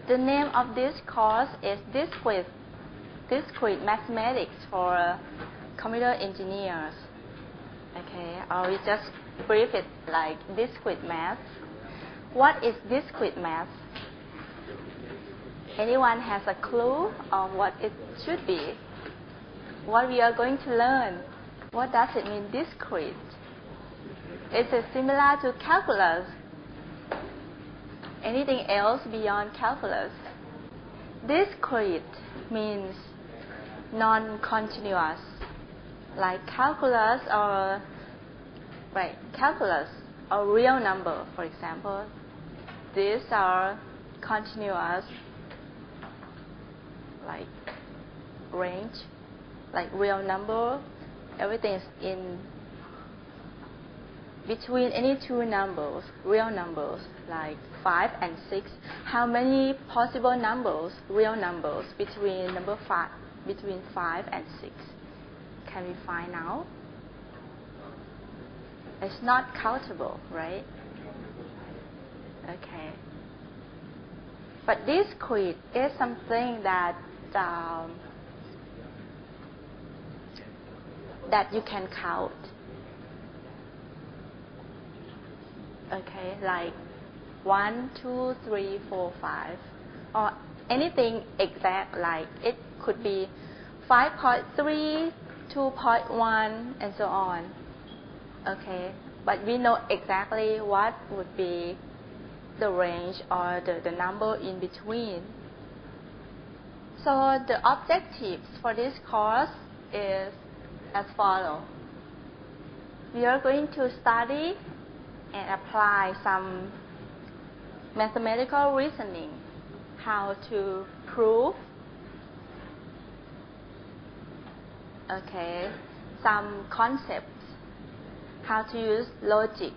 The name of this course is Discrete Mathematics for Computer Engineers. Okay, or we just brief it like discrete math. What is discrete math? Anyone has a clue of what it should be? What we are going to learn? What does it mean, discrete? Is it similar to calculus? Anything else beyond calculus? Discrete means non-continuous, like calculus or real number, for example. These are continuous, like range, like real number. Everything is in between any two numbers, real numbers, like 5 and 6. How many possible numbers, real numbers, between 5 and 6 can we find out? It's not countable, right? Okay. But discrete is something that you can count. Okay, like 1, 2, 3, 4, 5, or anything exact, like it could be 5.3, 2.1, and so on. Okay, but we know exactly what would be the range or the number in between. So the objectives for this course is as follows. We are going to study and apply some mathematical reasoning, how to prove, some concepts, how to use logic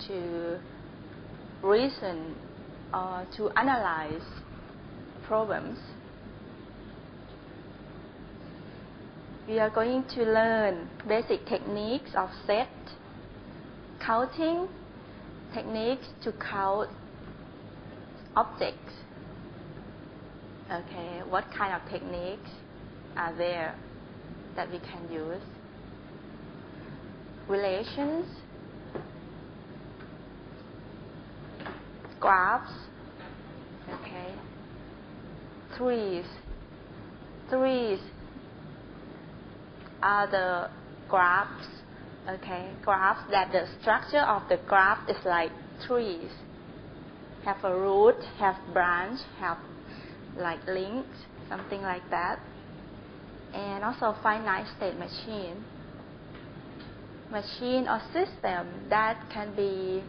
to reason or to analyze problems. We are going to learn basic techniques of set, counting, techniques to count objects. Okay, what kind of techniques are there that we can use? Relations, graphs, okay, trees are the graphs, okay, graphs that the structure of the graph is like trees, have a root, have branch, have like links, something like that. And also finite state machine or system that can be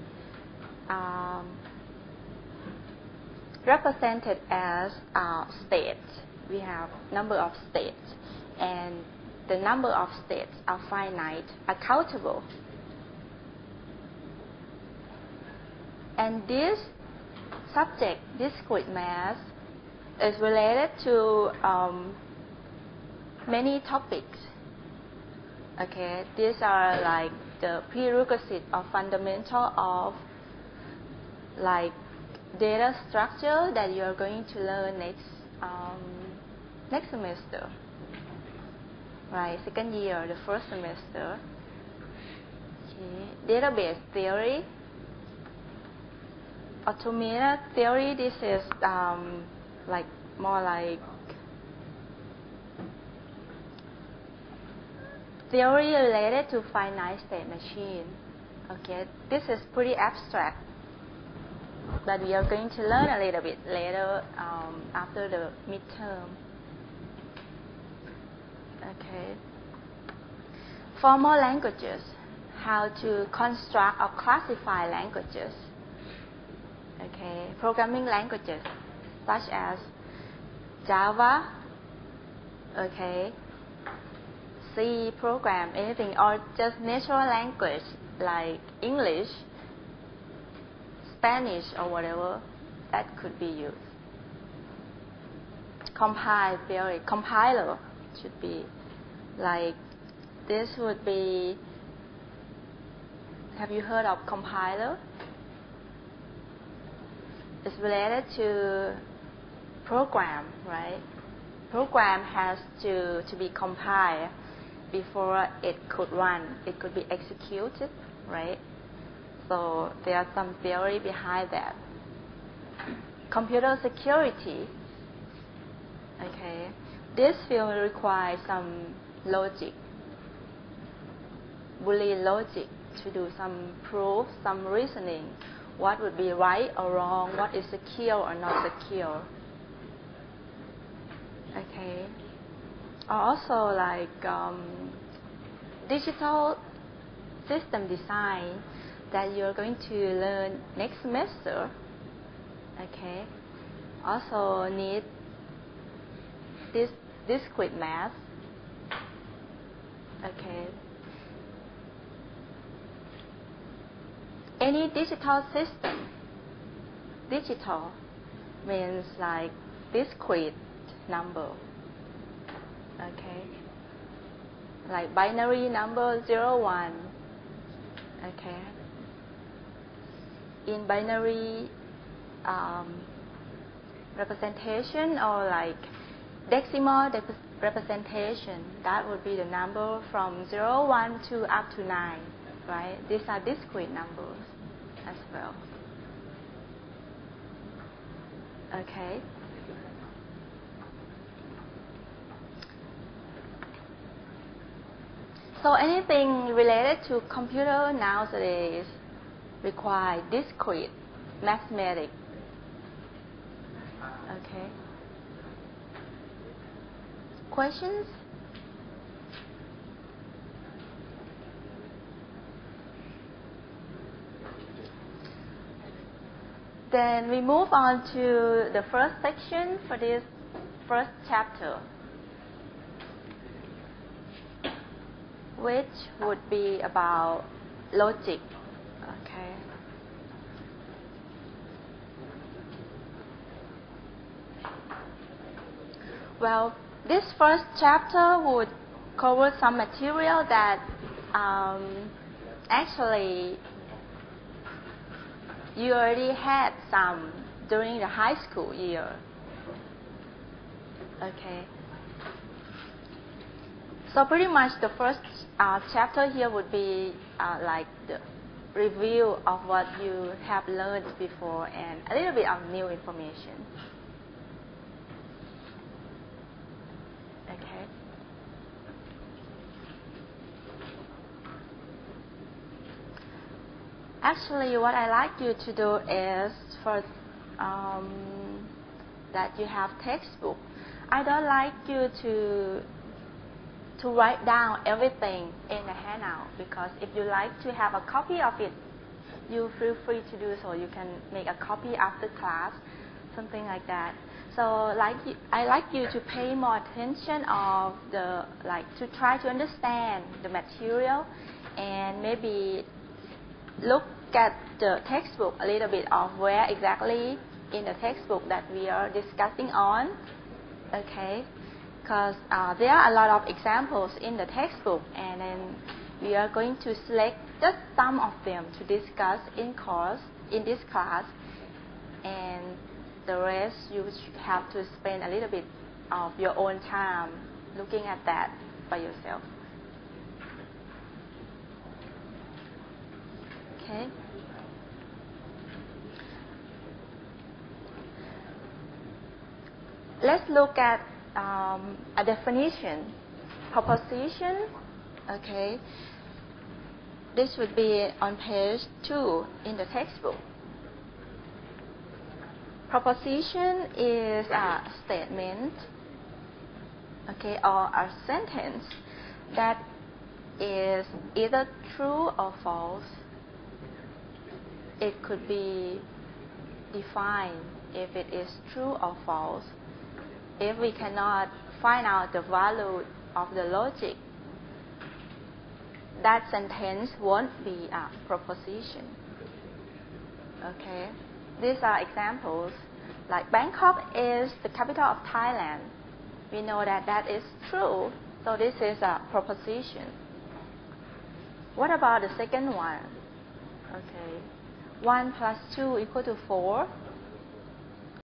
represented as states. We have number of states, and the number of states are finite, are countable. And this subject, discrete math, is related to many topics. Okay, these are like the prerequisite or fundamental of like data structure that you are going to learn next semester. Right, second year, the first semester. Okay. Database theory, automata theory. This is like more like theory related to finite state machine. Okay, this is pretty abstract, but we are going to learn a little bit later after the midterm. Okay. Formal languages, how to construct or classify languages. Okay, programming languages such as Java, okay, C program, anything, or just natural language like English, Spanish, or whatever that could be used. Compile theory, compiler should be like this would be. Have you heard of compiler? is related to program, right? Program has to be compiled before it could run. It could be executed, right? So there are some theory behind that. Computer security. Okay, this field requires some logic, Boolean logic, to do some proof, some reasoning. What would be right or wrong? What is secure or not secure? Okay. Also, like digital system design that you're going to learn next semester. Okay. Also need this discrete math. Okay. Any digital system. Digital means like discrete number. Okay. Like binary number 0, 1. Okay. In binary representation or like decimal representation, that would be the number from 0, 1 to up to 9, right? These are discrete numbers as well. Okay. So anything related to computer nowadays require discrete mathematics. Okay. Questions? Then we move on to the first section for this first chapter, which would be about logic. Okay. Well, this first chapter would cover some material that actually you already had some during the high school year. Okay. So pretty much the first chapter here would be like the review of what you have learned before and a little bit of new information. Okay. Actually, what I like you to do is first that you have textbook. I don't like you to write down everything in the handout, because if you like to have a copy of it, you feel free to do so. You can make a copy after class, something like that. So I like you to pay more attention of the, like, to try to understand the material and maybe look at the textbook a little bit of where exactly in the textbook that we are discussing on. Okay. Because there are a lot of examples in the textbook, and then we are going to select just some of them to discuss in this class, and the rest you have to spend a little bit of your own time looking at that by yourself. Okay. Let's look at a definition. Proposition. Okay. This would be on page 2 in the textbook. Proposition is a statement, okay, or a sentence that is either true or false. It could be defined if it is true or false. If we cannot find out the value of the logic, that sentence won't be a proposition. Okay, these are examples. Like Bangkok is the capital of Thailand. We know that that is true, so this is a proposition. What about the second one? Okay, 1 + 2 = 4.